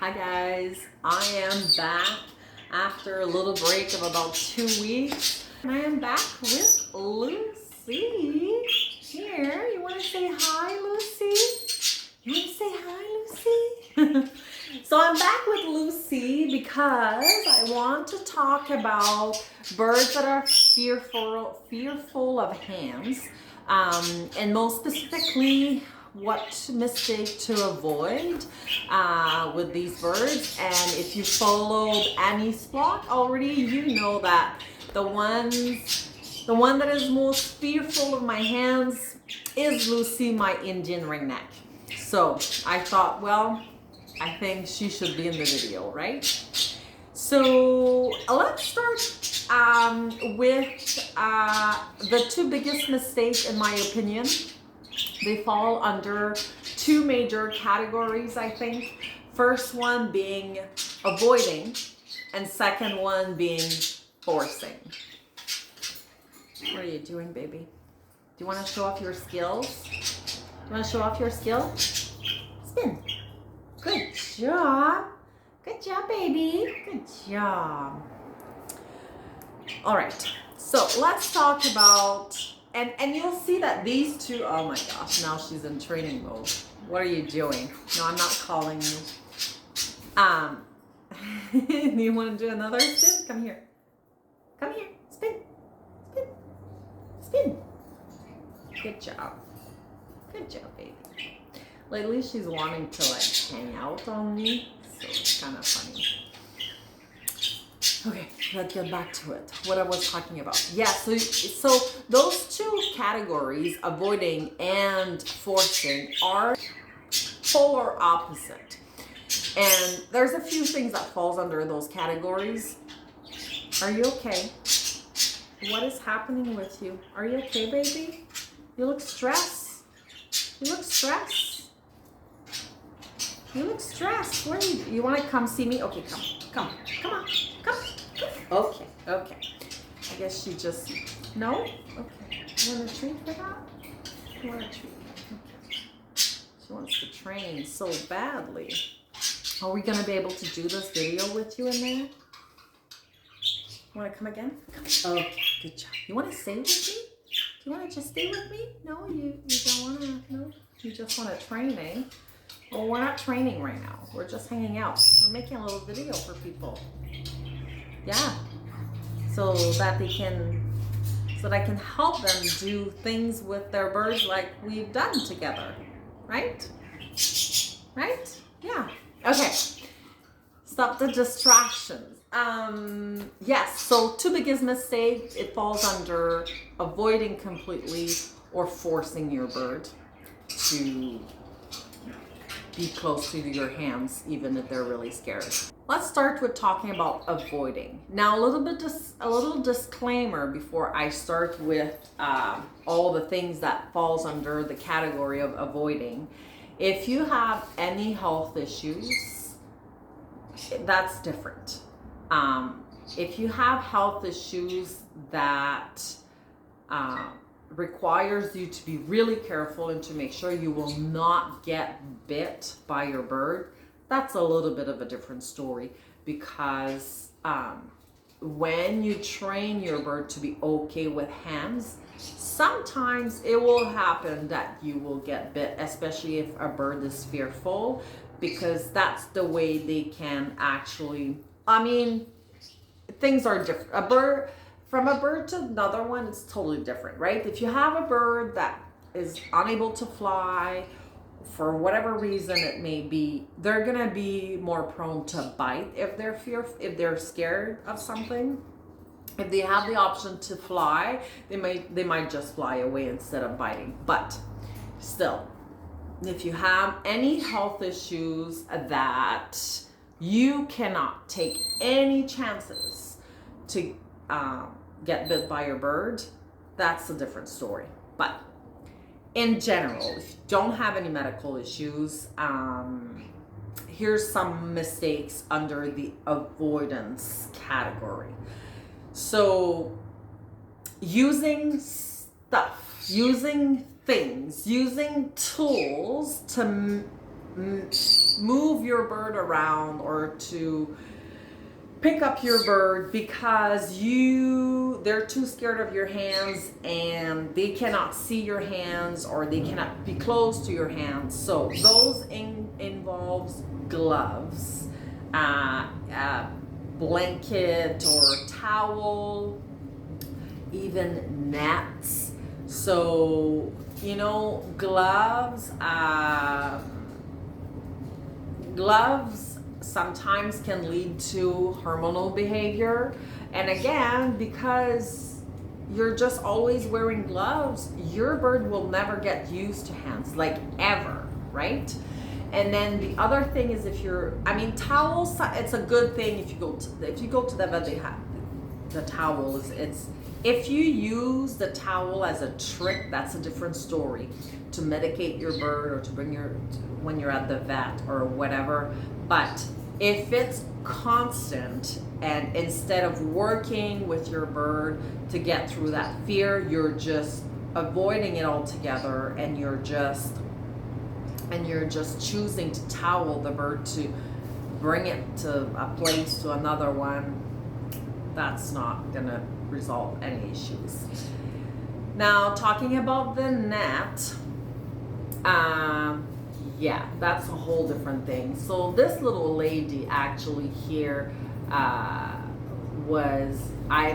Hi guys, I am back after a little break of about 2 weeks. And I am back with Lucy. Here, you want to say hi, Lucy? You want to say hi, Lucy? So I'm back with Lucy because I want to talk about birds that are fearful of hams, and most specifically what mistake to avoid with these birds. And if you followed Annie's flock already, you know that the one that is most fearful of my hands is Lucy, my Indian ringneck. So I thought, well, I think she should be in the video, right? So let's start with the two biggest mistakes in my opinion. They fall under two major categories, I think. First one being avoiding, and second one being forcing. What are you doing, baby? Do you want to show off your skills? Do you want to show off your skill? Spin. Good job. Good job, baby. Good job. All right. So let's talk about, and you'll see that these two, oh my gosh, now she's in training mode. What are you doing? No, I'm not calling you. Do you want to do another spin? Come here. Come here. Spin. Spin. Spin. Good job. Good job, baby. Lately, she's wanting to like hang out on me, so it's kind of funny. Okay, let's get back to it. What I was talking about. Yeah, so those two categories, avoiding and forcing, are polar opposite. And there's a few things that falls under those categories. Are you okay? What is happening with you? Are you okay, baby? You look stressed. You look stressed. You look stressed. Where are you? You want to come see me? Okay, come on. Okay. I guess she just, no? Okay. You want a treat for that? You want a treat? Okay. She wants to train so badly. Are we going to be able to do this video with you in there? You want to come again? Come. Okay, good job. You want to stay with me? Do you want to just stay with me? No, you don't want to, no? You just want to train, eh? Well, we're not training right now. We're just hanging out. We're making a little video for people. Yeah. So that I can help them do things with their birds like we've done together. Right? Right? Yeah. Okay. Stop the distractions. Yes, so two biggest mistakes, it falls under avoiding completely or forcing your bird to be close to your hands, even if they're really scared. Let's start with talking about avoiding. Now, a little disclaimer before I start with all the things that falls under the category of avoiding. If you have any health issues, that's different. If you have health issues that requires you to be really careful and to make sure you will not get bit by your bird, that's a little bit of a different story, because when you train your bird to be okay with hams, sometimes it will happen that you will get bit, especially if a bird is fearful, because that's the way they can actually, things are different. From a bird to another one, it's totally different, right? If you have a bird that is unable to fly, for whatever reason it may be, they're gonna be more prone to bite if they're scared of something. If they have the option to fly, they might just fly away instead of biting. But still, if you have any health issues that you cannot take any chances to get bit by your bird, that's a different story. But in general, if you don't have any medical issues, here's some mistakes under the avoidance category. So using stuff, using things, using tools to move your bird around or to pick up your bird because they're too scared of your hands and they cannot see your hands or they cannot be close to your hands. So those involves gloves, blanket or towel, even nets. So, you know, gloves sometimes can lead to hormonal behavior. And again, because you're just always wearing gloves, your bird will never get used to hands, like ever, right? And then the other thing is towels, it's a good thing if you go to the vet, they have the towels. If you use the towel as a trick, that's a different story, to medicate your bird or to bring when you're at the vet or whatever. But if it's constant and instead of working with your bird to get through that fear, you're just avoiding it altogether and you're just choosing to towel the bird to bring it to a place to another one, that's not gonna resolve any issues. Now, talking about the net, yeah, that's a whole different thing. So this little lady actually here I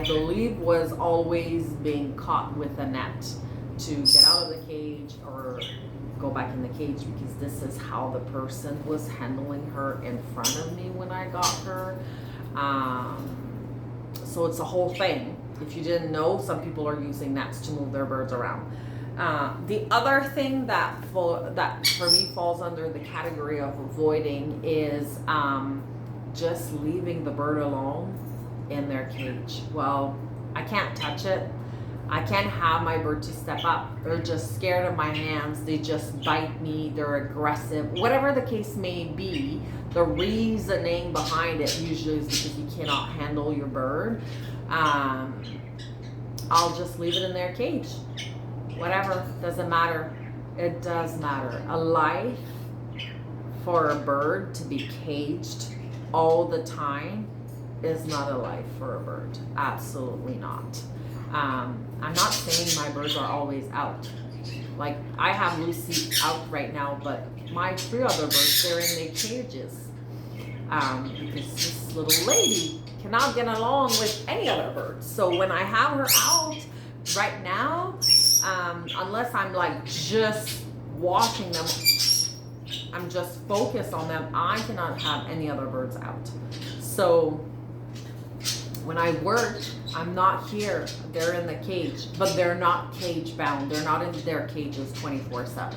believe was always being caught with a net to get out of the cage or go back in the cage, because this is how the person was handling her in front of me when I got her. So it's a whole thing. If you didn't know, some people are using nets to move their birds around. The other thing that for me falls under the category of avoiding is just leaving the bird alone in their cage. Well, I can't touch it. I can't have my bird to step up. They're just scared of my hands. They just bite me. They're aggressive. Whatever the case may be, the reasoning behind it usually is because you cannot handle your bird. I'll just leave it in their cage. Whatever, doesn't matter. It does matter. A life for a bird to be caged all the time is not a life for a bird. Absolutely not. I'm not saying my birds are always out. Like, I have Lucy out right now, but my 3 other birds, they're in their cages. Because this little lady cannot get along with any other birds. So when I have her out right now, unless I'm like just watching them, I'm just focused on them, I cannot have any other birds out. So when I work, I'm not here. They're in the cage, but they're not cage bound. They're not in their cages 24/7.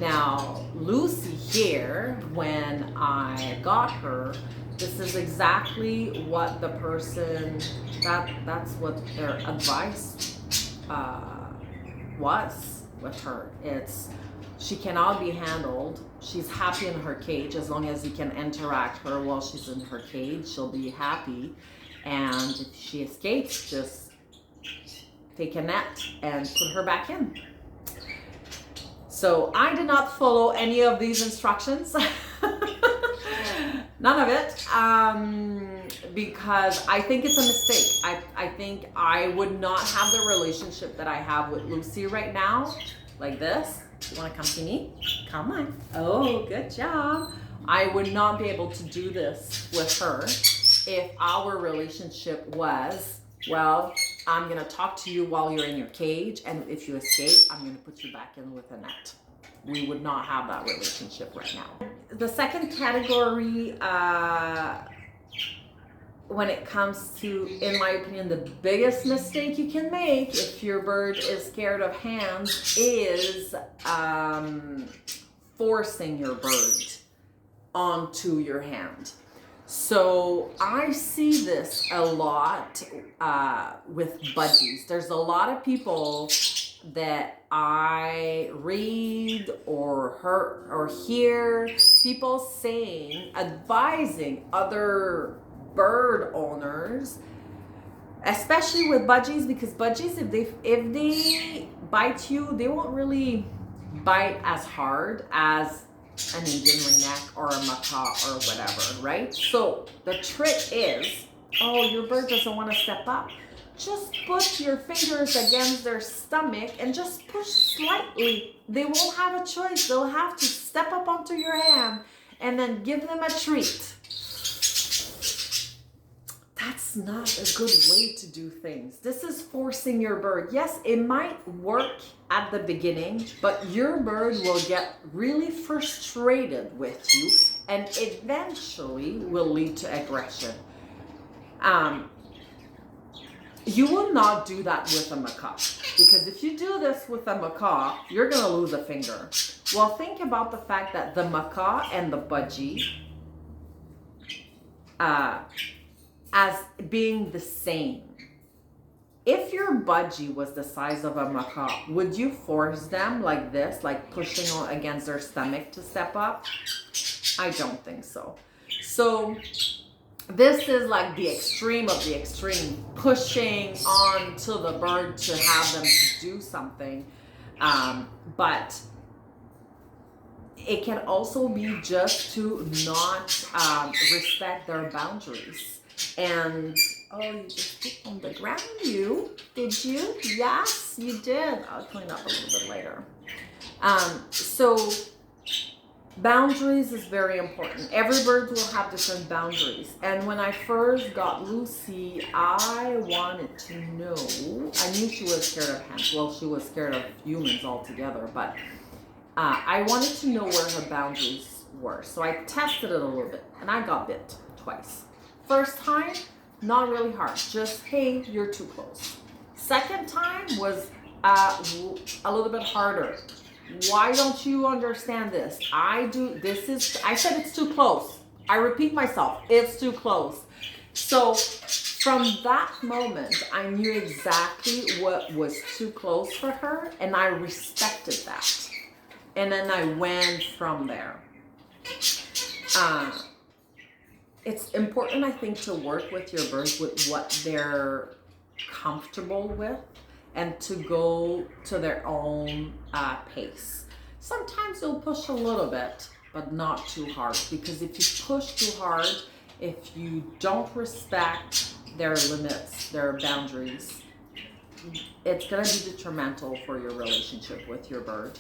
Now, Lucy here, when I got her, this is exactly what the person, that's what their advice was with her. She cannot be handled. She's happy in her cage. As long as you can interact her while she's in her cage, she'll be happy. And if she escapes, just take a net and put her back in. So I did not follow any of these instructions. None of it. Because I think it's a mistake. I think I would not have the relationship that I have with Lucy right now, like this. You want to come see me? Come on. Oh, good job. I would not be able to do this with her if our relationship was, well, I'm going to talk to you while you're in your cage, and if you escape, I'm going to put you back in with a net. We would not have that relationship right now. The second category, when it comes to, in my opinion, the biggest mistake you can make if your bird is scared of hands is forcing your bird onto your hand. So I see this a lot with budgies. There's a lot of people that I read or hear people saying, advising other bird owners, especially with budgies, because budgies, if they bite you, they won't really bite as hard as an Indian ringneck or a macaw or whatever, right? So the trick is, oh, your bird doesn't want to step up. Just put your fingers against their stomach and just push slightly. They won't have a choice. They'll have to step up onto your hand and then give them a treat. That's not a good way to do things. This is forcing your bird. Yes, it might work at the beginning, but your bird will get really frustrated with you and eventually will lead to aggression. You will not do that with a macaw, because if you do this with a macaw, you're going to lose a finger. Well, think about the fact that the macaw and the budgie, as being the same. If your budgie was the size of a macaw, would you force them like this, like pushing against their stomach to step up? I don't think so. So this is like the extreme of the extreme, pushing on to the bird to have them to do something. But it can also be just to not respect their boundaries. And, oh, you just pooped on the ground, did you? Yes, you did. I'll clean up a little bit later. So boundaries is very important. Every bird will have different boundaries. And when I first got Lucy, I wanted to know, I knew she was scared of hens. Well, she was scared of humans altogether, but I wanted to know where her boundaries were. So I tested it a little bit, and I got bit twice. First time, not really hard. Just, hey, you're too close. Second time was a little bit harder. Why don't you understand this? I said it's too close. I repeat myself, it's too close. So from that moment, I knew exactly what was too close for her, and I respected that. And then I went from there. It's important, I think, to work with your birds with what they're comfortable with and to go to their own pace. Sometimes they'll push a little bit, but not too hard, because if you push too hard, if you don't respect their limits, their boundaries, it's going to be detrimental for your relationship with your bird.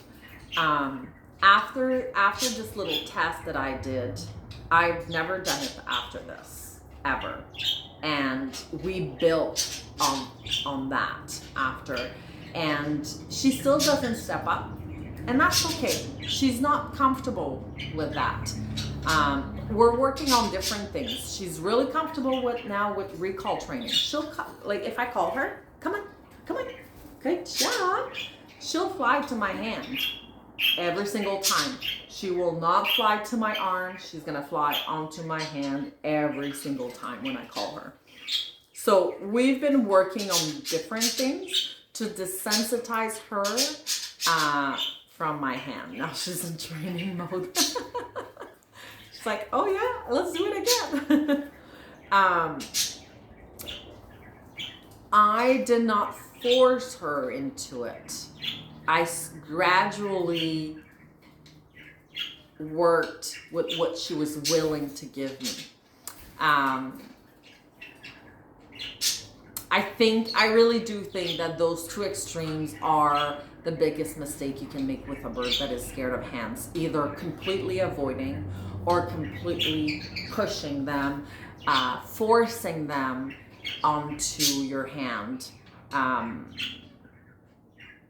After this little test that I did, I've never done it after this, ever. And we built on that after. And she still doesn't step up. And that's okay. She's not comfortable with that. We're working on different things. She's really comfortable with recall training. She'll, like if I call her, come on, good job. She'll fly to my hand every single time. She will not fly to my arm. She's gonna fly onto my hand every single time when I call her. So we've been working on different things to desensitize her from my hand. Now she's in training mode. She's like, oh yeah, let's do it again. I did not force her into it. I gradually worked with what she was willing to give me. I really do think that those two extremes are the biggest mistake you can make with a bird that is scared of hands. Either completely avoiding or completely pushing them, forcing them onto your hand.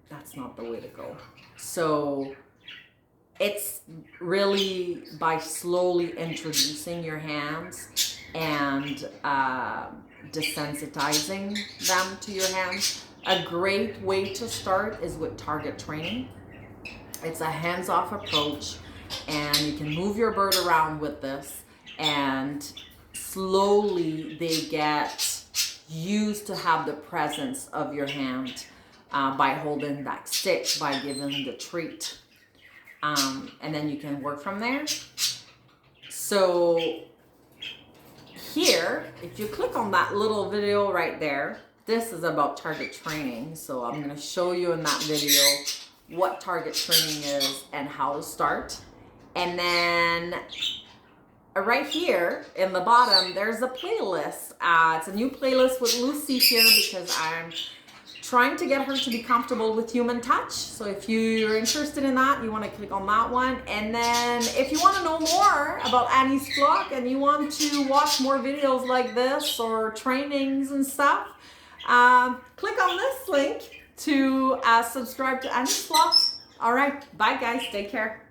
That's not the way to go. So it's really by slowly introducing your hands and desensitizing them to your hands. A great way to start is with target training. It's a hands-off approach, and you can move your bird around with this, and slowly they get used to have the presence of your hand by holding that stick, by giving the treat. And then you can work from there. So here, if you click on that little video right there, this is about target training. So I'm going to show you in that video what target training is and how to start. And then right here in the bottom, there's a playlist. It's a new playlist with Lucy here because I'm trying to get her to be comfortable with human touch. So if you're interested in that, you want to click on that one. And then if you want to know more about Annie's Flock and you want to watch more videos like this or trainings and stuff, click on this link to subscribe to Annie's Flock. All right, bye guys, take care.